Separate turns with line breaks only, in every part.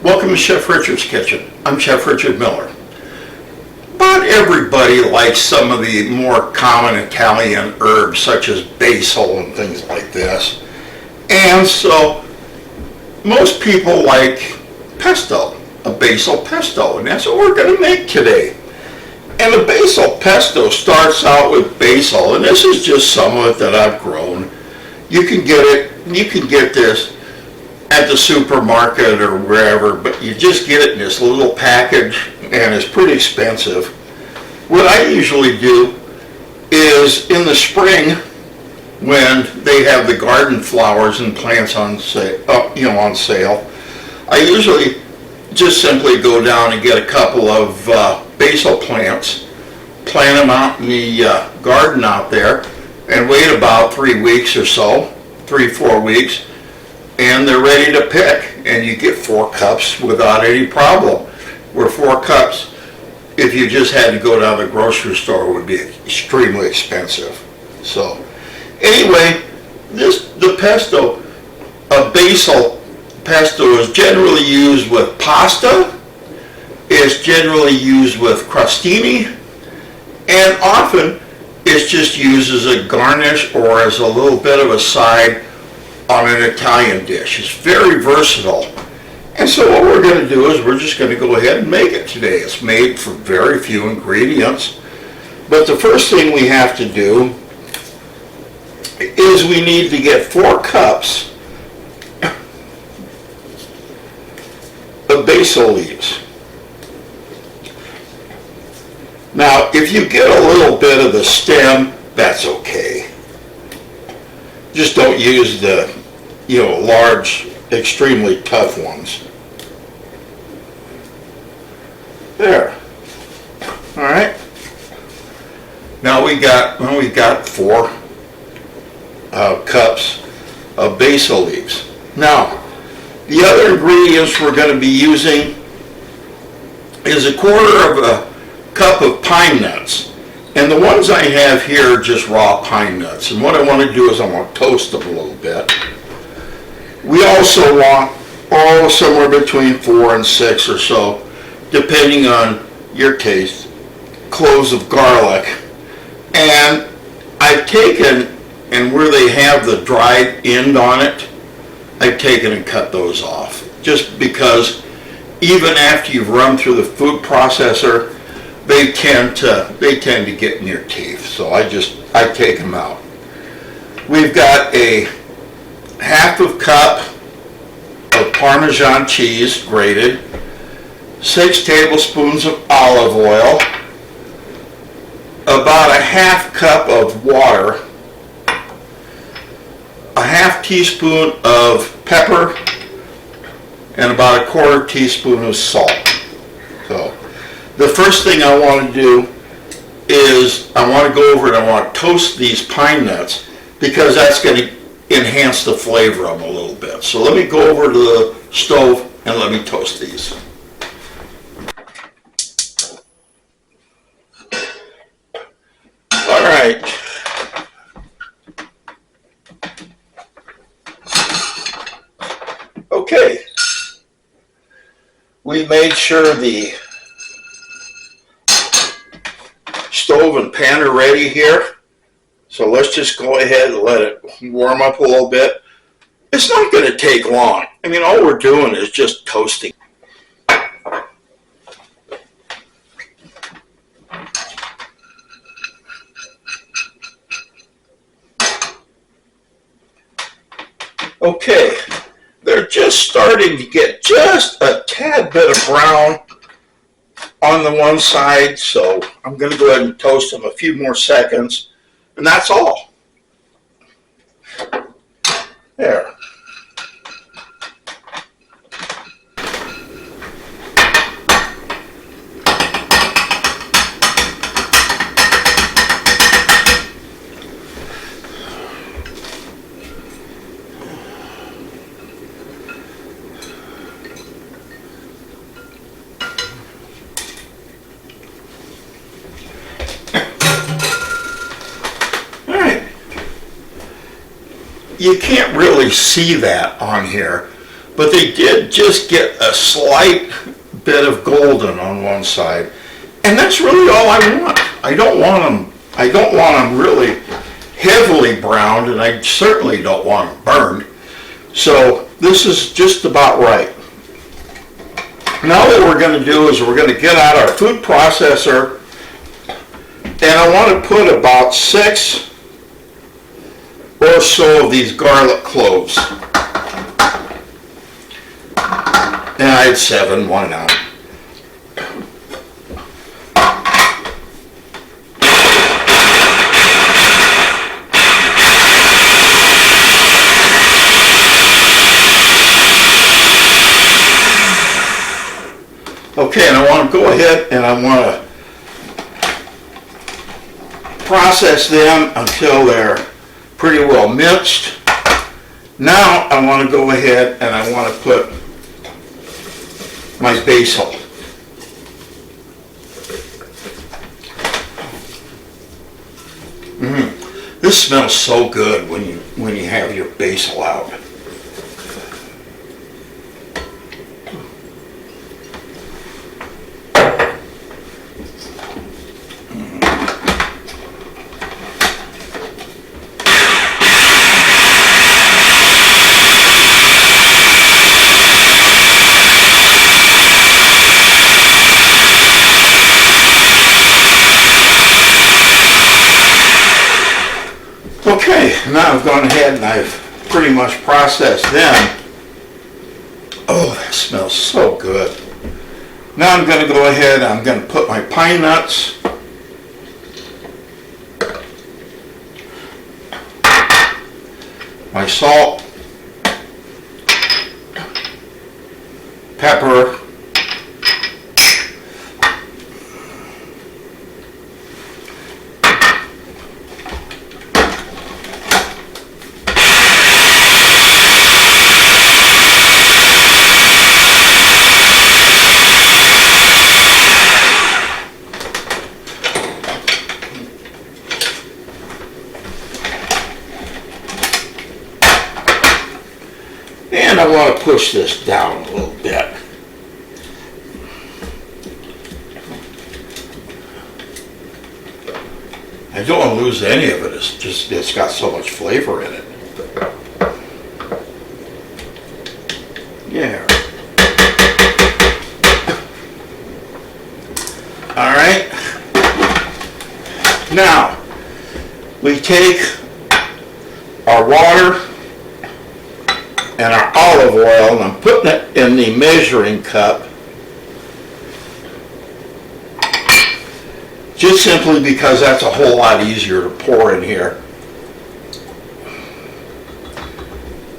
Welcome to Chef Richard's Kitchen. I'm Chef Richard Miller. About everybody likes some of the more common Italian herbs such as basil and things like this. And so most people like pesto, a basil pesto, and that's what we're going to make today. And the basil pesto starts out with basil, and this is just some of it that I've grown. You can get this at the supermarket or wherever, but you just get it in this little package, and it's pretty expensive. What I usually do is in the spring, when they have the garden flowers and plants on sale, I usually just simply go down and get a couple of basil plants, plant them out in the garden out there, and wait about 3 weeks or so, 4 weeks, and they're ready to pick, and you get 4 cups without any problem. Where 4 cups, if you just had to go down to the grocery store, would be extremely expensive. So anyway, the pesto, a basil pesto, is generally used with pasta. It's generally used with crostini, and often it's just used as a garnish or as a little bit of a side on an Italian dish. It's very versatile. And so what we're going to do is we're just going to go ahead and make it today. It's made from very few ingredients. But the first thing we have to do is we need to get 4 cups of basil leaves. Now, if you get a little bit of the stem, that's okay. Just don't use the, large, extremely tough ones. There. All right. Now we got 4 cups of basil leaves. Now, the other ingredients we're going to be using is 1/4 of a cup of pine nuts. And the ones I have here are just raw pine nuts. And what I want to do is I want to toast them a little bit. We also want somewhere between 4 and 6 or so, depending on your taste, cloves of garlic. And I've taken, and where they have the dried end on it, I've taken and cut those off. Just because even after you've run through the food processor, they tend to get in your teeth. So I take them out. We've got a 1/2 cup of Parmesan cheese grated, 6 tablespoons of olive oil, about a 1/2 cup of water, a 1/2 teaspoon of pepper, and about a 1/4 teaspoon of salt. So the first thing I want to do is I want to go over and I want to toast these pine nuts, because that's going to enhance the flavor of them a little bit. So let me go over to the stove and let me toast these. All right. Okay. We made sure the stove and pan are ready here. So let's just go ahead and let it warm up a little bit. It's not going to take long. I mean, all we're doing is just toasting. Okay, they're just starting to get just a tad bit of brown on the one side, so I'm going to go ahead and toast them a few more seconds, and that's all. There. You can't really see that on here, but they did just get a slight bit of golden on one side. And that's really all I want. I don't want them really heavily browned, and I certainly don't want them burned. So this is just about right. Now what we're going to do is we're going to get out our food processor, and I want to put about 6 or so of these garlic cloves. And I had 7, why not? Okay, and I want to go ahead and I want to process them until they're pretty well minced. Now I want to go ahead and I want to put my basil. This smells so good when you have your basil out. Okay, now I've gone ahead and I've pretty much processed them. Oh, that smells so good. Now I'm going to go ahead and I'm going to put my pine nuts, my salt, pepper, and I want to push this down a little bit. I don't want to lose any of it. It's got so much flavor in it. Yeah. All right. Now we take our water and our olive oil, and I'm putting it in the measuring cup, just simply because that's a whole lot easier to pour in here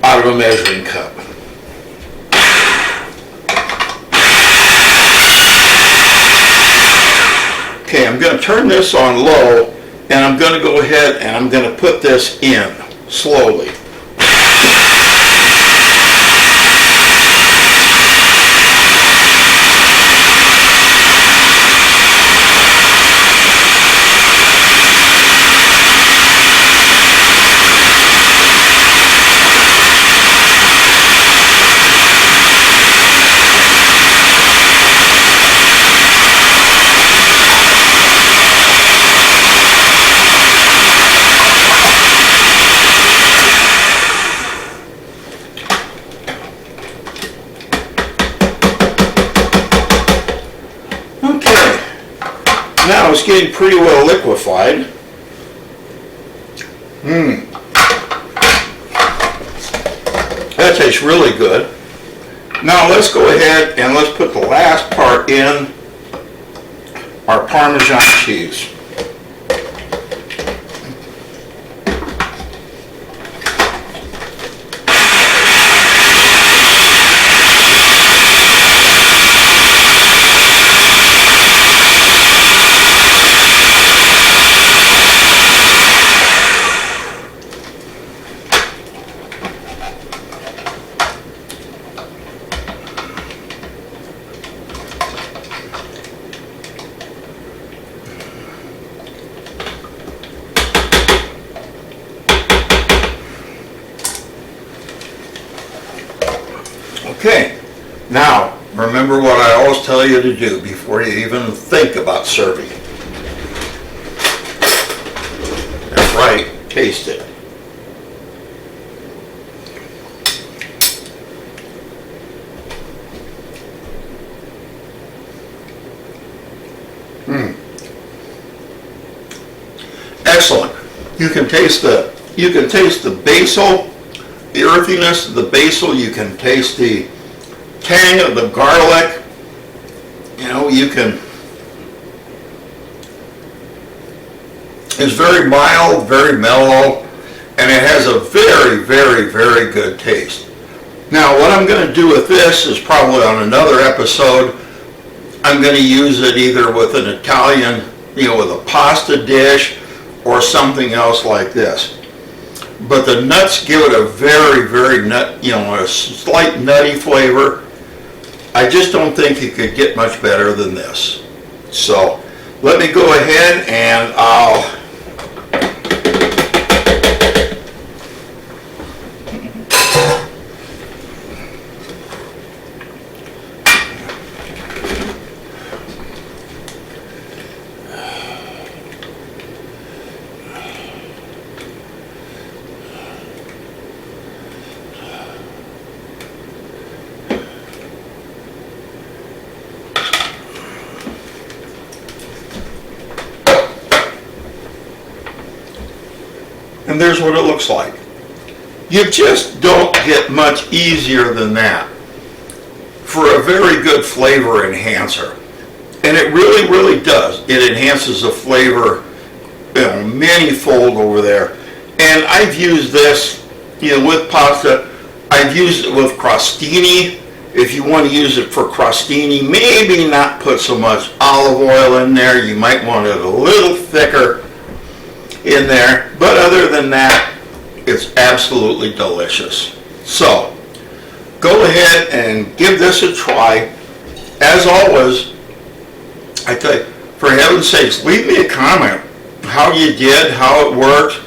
out of a measuring cup. Okay, I'm going to turn this on low, and I'm going to go ahead and I'm going to put this in slowly. Now it's getting pretty well liquefied. That tastes really good. Now let's go ahead and let's put the last part in, our Parmesan cheese. Okay, now remember what I always tell you to do before you even think about serving. That's right, taste it. Excellent. You can taste the basil, the earthiness of the basil. You can taste the tang of the garlic. You know, you can. It's very mild, very mellow, and it has a very, very, very good taste. Now, what I'm going to do with this is probably on another episode. I'm going to use it either with an Italian, with a pasta dish, or something else like this. But the nuts give it a very, very a slight nutty flavor. I just don't think you could get much better than this. So let me go ahead and I'll and there's what it looks like. You just don't get much easier than that for a very good flavor enhancer. And it really, really does. It enhances the flavor many-fold over there. And I've used this with pasta. I've used it with crostini. If you want to use it for crostini, maybe not put so much olive oil in there. You might want it a little thicker in there, but other than that, it's absolutely delicious. So go ahead and give this a try. As always, I tell you, for heaven's sakes, leave me a comment how you did, how it worked.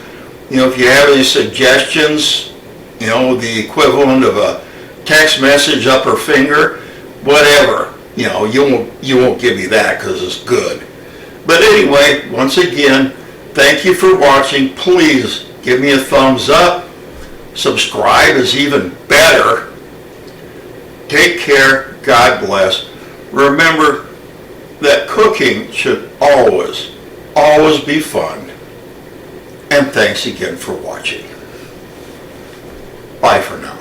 If you have any suggestions, the equivalent of a text message, upper finger, whatever. You won't give me that because it's good. But anyway, once again, thank you for watching. Please give me a thumbs up. Subscribe is even better. Take care. God bless. Remember that cooking should always, always be fun. And thanks again for watching. Bye for now.